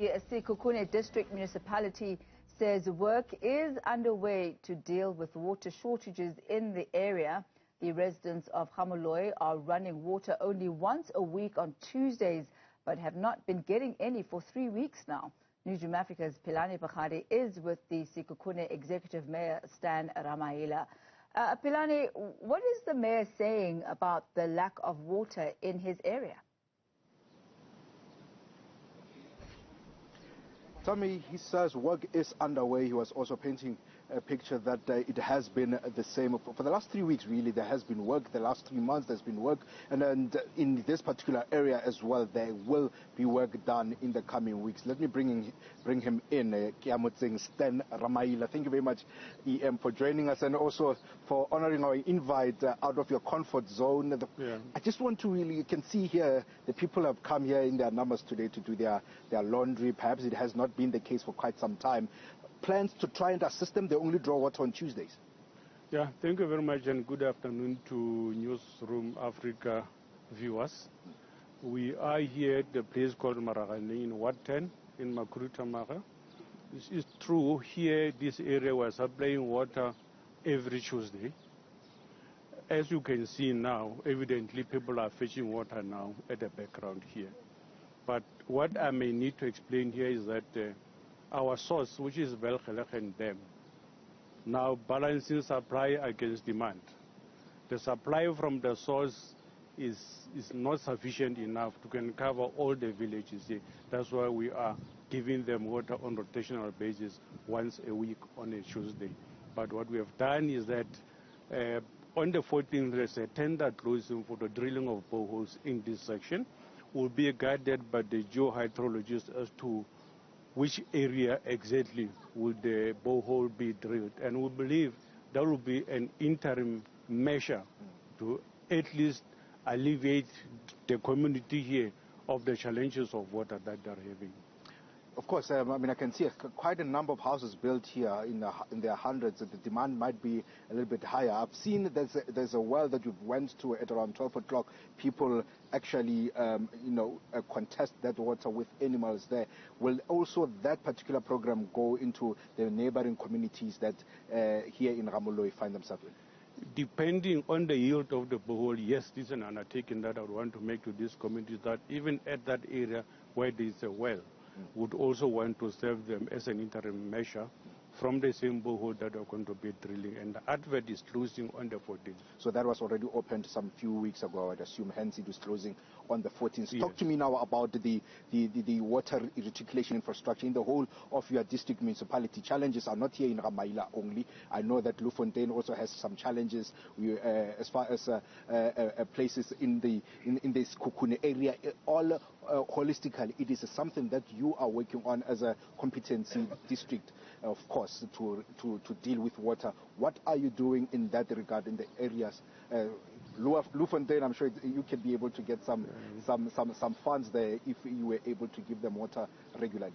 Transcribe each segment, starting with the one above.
The Sekhukhune District Municipality says work is underway to deal with water shortages in the area. The residents of GA-Moloi are running water only once a week on Tuesdays, but have not been getting any for 3 weeks now. Newzroom Afrika's Pelane Phakgadi is with the Sekhukhune Executive Mayor Stan Ramaila. Pelane, what is the mayor saying about the lack of water in his area? Tommy, he says work is underway. He was also painting a picture that it has been the same. For the last 3 weeks, really, there has been work. The last 3 months, there's been work. And in this particular area as well, there will be work done in the coming weeks. Let me bring him in. Stan Ramaila. Thank you very much, EM, for joining us and also for honoring our invite out of your comfort zone. I just want to really, you can see here, the people have come here in their numbers today to do their laundry. Perhaps it has not been the case for quite some time. Plans to try and assist them? They only draw water on Tuesdays. Yeah, thank you very much and good afternoon to Newzroom Afrika viewers. We are here at the place called Maragane in Ward 10 in Makurutamara. This is true. Here, this area was supplying water every Tuesday. As you can see now, evidently people are fetching water now at the background here. But what I may need to explain here is that our source, which is Velgelegen Dam, now balancing supply against demand. The supply from the source is not sufficient enough to can cover all the villages here. That's why we are giving them water on rotational basis once a week on a Tuesday. But what we have done is that on the 14th, there's a tender closing for the drilling of boreholes in this section. Will be guided by the geohydrologist as to which area exactly would the borehole be drilled. And we believe that will be an interim measure to at least alleviate the community here of the challenges of water that they're having. Of course, I mean, I can see quite a number of houses built here in their hundreds. The demand might be a little bit higher. I've seen there's a well that you went to at around 12 o'clock. People actually, contest that water with animals there. Will also that particular program go into the neighboring communities that here in GA-Moloi find themselves in? Depending on the yield of the borehole, yes, this is an undertaking that I would want to make to these communities, that even at that area where there is a well, would also want to serve them as an interim measure from the same borehole that are going to be drilling. And the advert is closing on the 14th. So that was already opened some few weeks ago, I'd assume, hence it was closing on the 14th. Yes. Talk to me now about the water reticulation infrastructure in the whole of your district municipality. Challenges are not here in Ramaila only. I know that Lufontaine also has some challenges as far as places in the Sekhukhune area. All holistically, it is something that you are working on as a competency district, of course, to deal with water. What are you doing in that regard in the areas? Lufontaine, I'm sure you can be able to get some funds there if you were able to give them water regularly.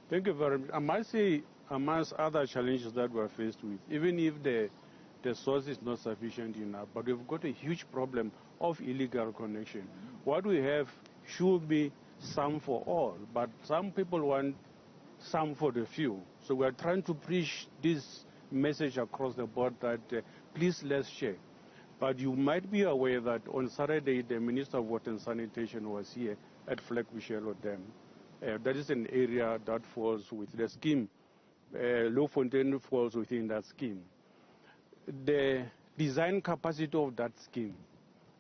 Thank you very much. I must say, amongst other challenges that we're faced with, even if the source is not sufficient enough, but we've got a huge problem of illegal connection. What we have should be some for all, but some people want some for the few. So we are trying to preach this message across the board that please let's share. But you might be aware that on Saturday the Minister of Water and Sanitation was here at Phakgadi Dam. That is an area that falls with the scheme. Lufontaine falls within that scheme. The design capacity of that scheme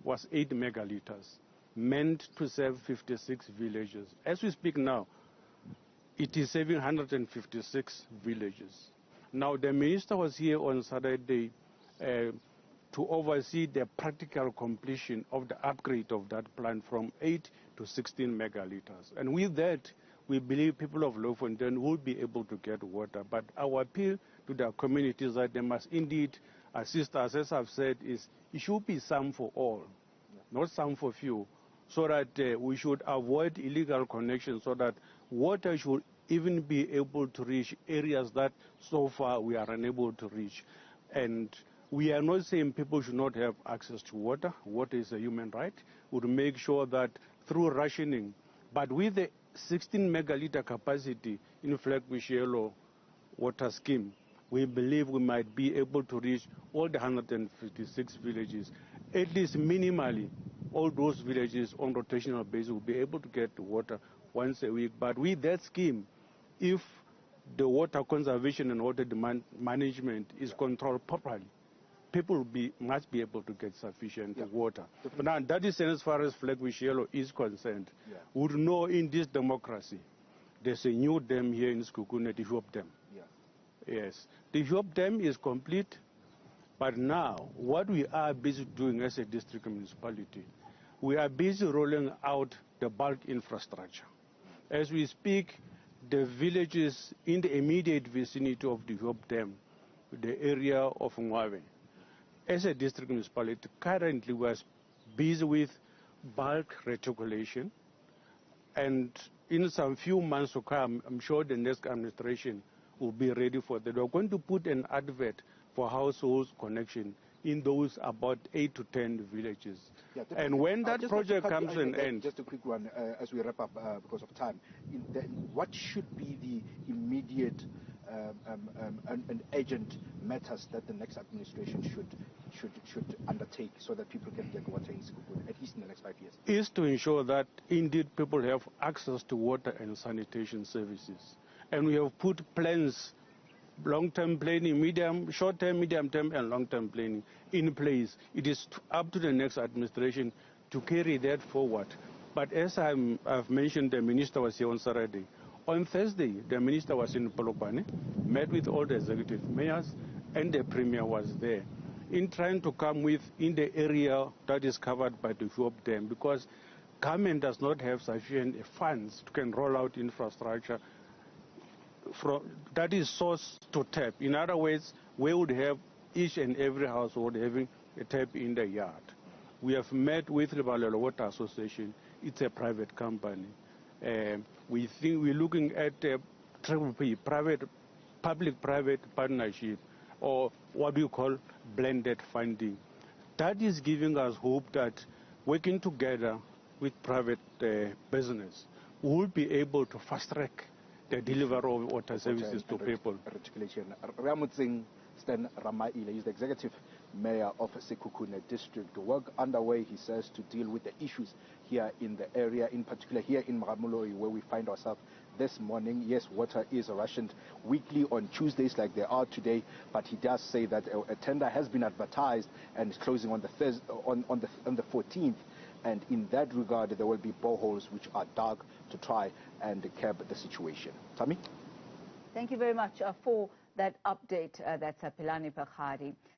was 8 megaliters, meant to serve 56 villages. As we speak now, it is serving 156 villages. Now, the minister was here on Saturday to oversee the practical completion of the upgrade of that plant from 8 to 16 megaliters. And with that, we believe people of Lufontaine will be able to get water. But our appeal to the communities that they must indeed assist us, as I've said, is it should be some for all, not some for few, so that we should avoid illegal connections, so that water should even be able to reach areas that so far we are unable to reach. And we are not saying people should not have access to water. Water is a human right. We would make sure that through rationing, but with the 16 megaliter capacity in Phakgadi water scheme, we believe we might be able to reach all the 156 villages. At least minimally, all those villages on rotational basis will be able to get water once a week. But with that scheme, if the water conservation and water demand management is controlled properly, people must be able to get sufficient water. But now that is as far as Phakgadi is concerned. We would know in this democracy, there's a new dam here in Sekhukhune, the Hope Dam. Yes, the Hope Dam is complete, but now what we are busy doing as a district municipality, we are busy rolling out the bulk infrastructure. As we speak, the villages in the immediate vicinity of the Hope Dam, the area of Ngwabe, as a district municipality, currently we are busy with bulk reticulation, and in some few months to come, I'm sure the next administration will be ready for that. We're going to put an advert for household connection in those about 8 to 10 villages. And when that project comes to an end... Just a quick one as we wrap up because of time. What should be the immediate and urgent matters that the next administration should undertake so that people can get water in Sekhukhune, at least in the next 5 years? Is to ensure that indeed people have access to water and sanitation services. And we have put plans, long-term planning, short-term, medium-term, and long-term planning in place. It is up to the next administration to carry that forward. But as I've mentioned, the minister was here on Saturday. On Thursday, the minister was in Pelane, met with all the executive mayors, and the premier was there, in trying to come in the area that is covered by the Hope Dam, because government does not have sufficient funds to can roll out infrastructure that is source to tap. In other words, we would have each and every household having a tap in the yard. We have met with the Ramaila Water Association. It's a private company. We think we're looking at a public-private partnership, or what we call blended funding. That is giving us hope that working together with private business, we will be able to fast-track the delivery of water services to people. Ramaila is the executive mayor of Sekhukhune District. Work underway, he says, to deal with the issues here in the area, in particular here in GA-Moloi, where we find ourselves this morning. Yes, water is rationed weekly on Tuesdays like they are today, but he does say that a tender has been advertised and is closing on the 14th. And in that regard, there will be boreholes which are dug to try and curb the situation. Tami? Thank you very much for that update. That's Pelane Phakgadi.